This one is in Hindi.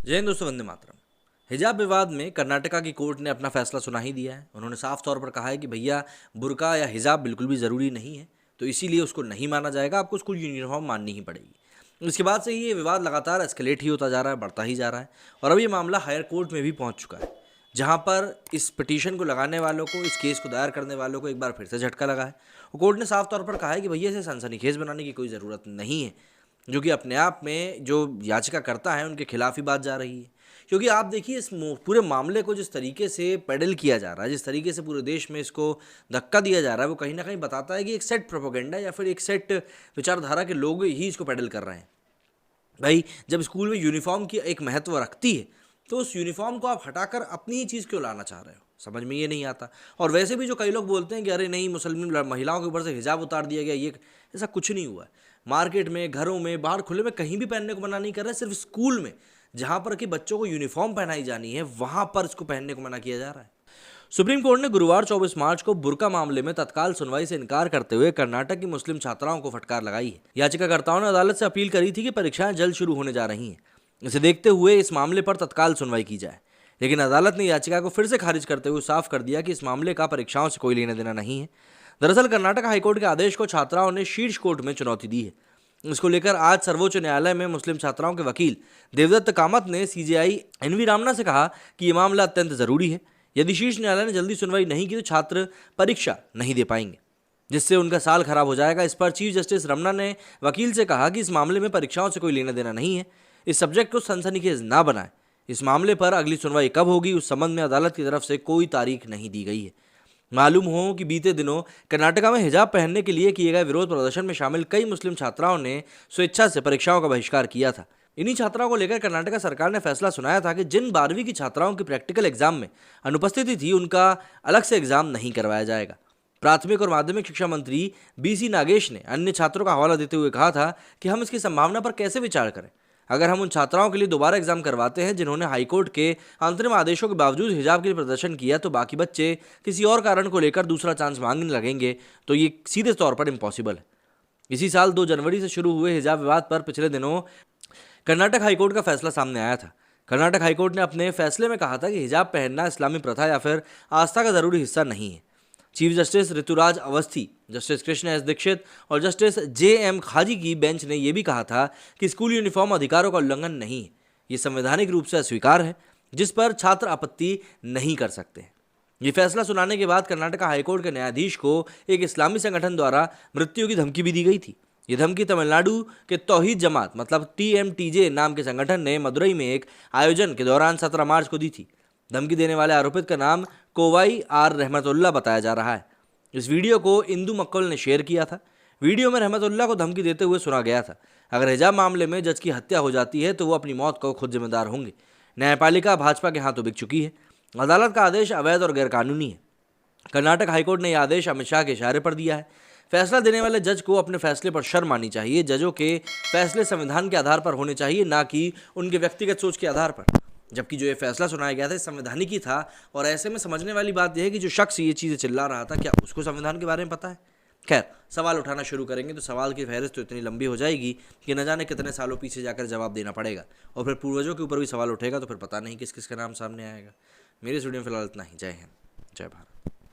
जय हिंद दोस्तों, वंदे मातरम। हिजाब विवाद में कर्नाटका की कोर्ट ने अपना फैसला सुना ही दिया है। उन्होंने साफ तौर पर कहा है कि भैया बुर्का या हिजाब बिल्कुल भी ज़रूरी नहीं है, तो इसीलिए उसको नहीं माना जाएगा, आपको स्कूल यूनिफॉर्म माननी ही पड़ेगी। इसके बाद से ही ये विवाद लगातार एस्केलेट ही होता जा रहा है, बढ़ता ही जा रहा है और अब ये मामला हायर कोर्ट में भी पहुंच चुका है, जहां पर इस पिटीशन को लगाने वालों को, इस केस को दायर करने वालों को एक बार फिर से झटका लगा है। कोर्ट ने साफ तौर पर कहा है कि भैया इसे सनसनीखेज बनाने की कोई ज़रूरत नहीं है, जो कि अपने आप में जो याचिका करता है उनके खिलाफ ही बात जा रही है। क्योंकि आप देखिए इस पूरे मामले को जिस तरीके से पेडल किया जा रहा है, जिस तरीके से पूरे देश में इसको धक्का दिया जा रहा है, वो कहीं ना कहीं बताता है कि एक सेट प्रोपोगेंडा या फिर एक सेट विचारधारा के लोग ही इसको पेडल कर रहे हैं। भाई जब स्कूल में यूनिफॉर्म की एक महत्व रखती है, तो उस यूनिफॉर्म को आप हटाकर अपनी ही चीज़ क्यों लाना चाह रहे हो, समझ में ये नहीं आता। और वैसे भी जो कई लोग बोलते हैं कि अरे नहीं, मुसलमान महिलाओं के ऊपर से हिजाब उतार दिया गया, ये ऐसा कुछ नहीं हुआ है। मार्केट में, घरों में, बाहर खुले में कहीं भी पहनने को मना नहीं कर रहे, सिर्फ स्कूल में जहां पर कि बच्चों को यूनिफॉर्म पहनाई जानी है वहां पर इसको पहनने को मना किया जा रहा है। सुप्रीम कोर्ट ने गुरुवार 24 मार्च को बुर्का मामले में तत्काल सुनवाई से इनकार करते हुए कर्नाटक की मुस्लिम छात्राओं को फटकार लगाई है। याचिकाकर्ताओं ने अदालत से अपील करी थी कि परीक्षाएं जल्द शुरू होने जा रही हैं, इसे देखते हुए इस मामले पर तत्काल सुनवाई की जाए। लेकिन अदालत ने याचिका को फिर से खारिज करते हुए साफ कर दिया कि इस मामले का परीक्षाओं से कोई लेना देना नहीं है। दरअसल कर्नाटक हाईकोर्ट के आदेश को छात्राओं ने शीर्ष कोर्ट में चुनौती दी है। इसको लेकर आज सर्वोच्च न्यायालय में मुस्लिम छात्राओं के वकील देवदत्त कामत ने सीजेआई एनवी रामना से कहा कि यह मामला अत्यंत जरूरी है। यदि शीर्ष न्यायालय ने जल्दी सुनवाई नहीं की तो छात्र परीक्षा नहीं दे पाएंगे, जिससे उनका साल खराब हो जाएगा। इस पर चीफ जस्टिस रमना ने वकील से कहा कि इस मामले में परीक्षाओं से कोई लेना देना नहीं है, इस सब्जेक्ट को सनसनीखेज ना बनाए। इस मामले पर अगली सुनवाई कब होगी उस संबंध में अदालत की तरफ से कोई तारीख नहीं दी गई है। मालूम हो कि बीते दिनों कर्नाटका में हिजाब पहनने के लिए किए गए विरोध प्रदर्शन में शामिल कई मुस्लिम छात्राओं ने स्वेच्छा से परीक्षाओं का बहिष्कार किया था। इन्हीं छात्राओं को लेकर कर्नाटक सरकार ने फैसला सुनाया था कि जिन 12वीं की छात्राओं की प्रैक्टिकल एग्जाम में अनुपस्थिति थी, उनका अलग से एग्जाम नहीं करवाया जाएगा। प्राथमिक और माध्यमिक शिक्षा मंत्री बीसी नागेश ने अन्य छात्रों का हवाला देते हुए कहा था कि हम इसकी संभावना पर कैसे विचार करें। अगर हम उन छात्राओं के लिए दोबारा एग्जाम करवाते हैं जिन्होंने हाईकोर्ट के अंतरिम आदेशों के बावजूद हिजाब के लिए प्रदर्शन किया, तो बाकी बच्चे किसी और कारण को लेकर दूसरा चांस मांगने लगेंगे, तो ये सीधे तौर पर इम्पॉसिबल है। इसी साल 2 जनवरी से शुरू हुए हिजाब विवाद पर पिछले दिनों कर्नाटक हाईकोर्ट का फैसला सामने आया था। कर्नाटक हाईकोर्ट ने अपने फैसले में कहा था कि हिजाब पहनना इस्लामी प्रथा या फिर आस्था का जरूरी हिस्सा नहीं है। Chief justice Rituraj Awasthi, justice Krishna S Dixit और जस्टिस जे.एम. खाजी की बेंच ने यह भी कहा था कि स्कूल यूनिफॉर्म अधिकारों का उल्लंघन नहीं है, ये संवैधानिक रूप से अस्वीकार है, जिस पर छात्र आपत्ति नहीं कर सकते। ये फैसला सुनाने के बाद कर्नाटक हाईकोर्ट के न्यायाधीश को एक इस्लामी संगठन द्वारा मृत्यु की धमकी भी दी गई थी। ये धमकी तमिलनाडु के तौहीद जमात मतलब TMTJ नाम के संगठन ने मदुरई में एक आयोजन के दौरान 17 मार्च को दी थी। धमकी देने वाले आरोपित का नाम कोवाई आर रहमतुल्लाह बताया जा रहा है। इस वीडियो को इंदु मक्कल ने शेयर किया था। वीडियो में रहमतुल्लाह को धमकी देते हुए सुना गया था, अगर हिजाब मामले में जज की हत्या हो जाती है तो वो अपनी मौत को खुद जिम्मेदार होंगे। न्यायपालिका भाजपा के हाथों बिक चुकी है। अदालत का आदेश अवैध और गैरकानूनी है। कर्नाटक हाईकोर्ट ने यह आदेश अमित शाह के इशारे पर दिया है। फैसला देने वाले जज को अपने फैसले पर शर्म आनी चाहिए। जजों के फैसले संविधान के आधार पर होने चाहिए, ना कि उनके व्यक्तिगत सोच के आधार पर। जबकि जो ये फैसला सुनाया गया था संवैधानिक ही था, और ऐसे में समझने वाली बात यह है कि जो शख्स ये चीज़ें चिल्ला रहा था, क्या उसको संविधान के बारे में पता है? खैर, सवाल उठाना शुरू करेंगे तो सवाल की फहरिस्त तो इतनी लंबी हो जाएगी कि न जाने कितने सालों पीछे जाकर जवाब देना पड़ेगा, और फिर पूर्वजों के ऊपर भी सवाल उठेगा, तो फिर पता नहीं किस किस का नाम सामने आएगा। मेरे स्टूडियो में फिलहाल इतना ही। जय हिंद, जय भारत।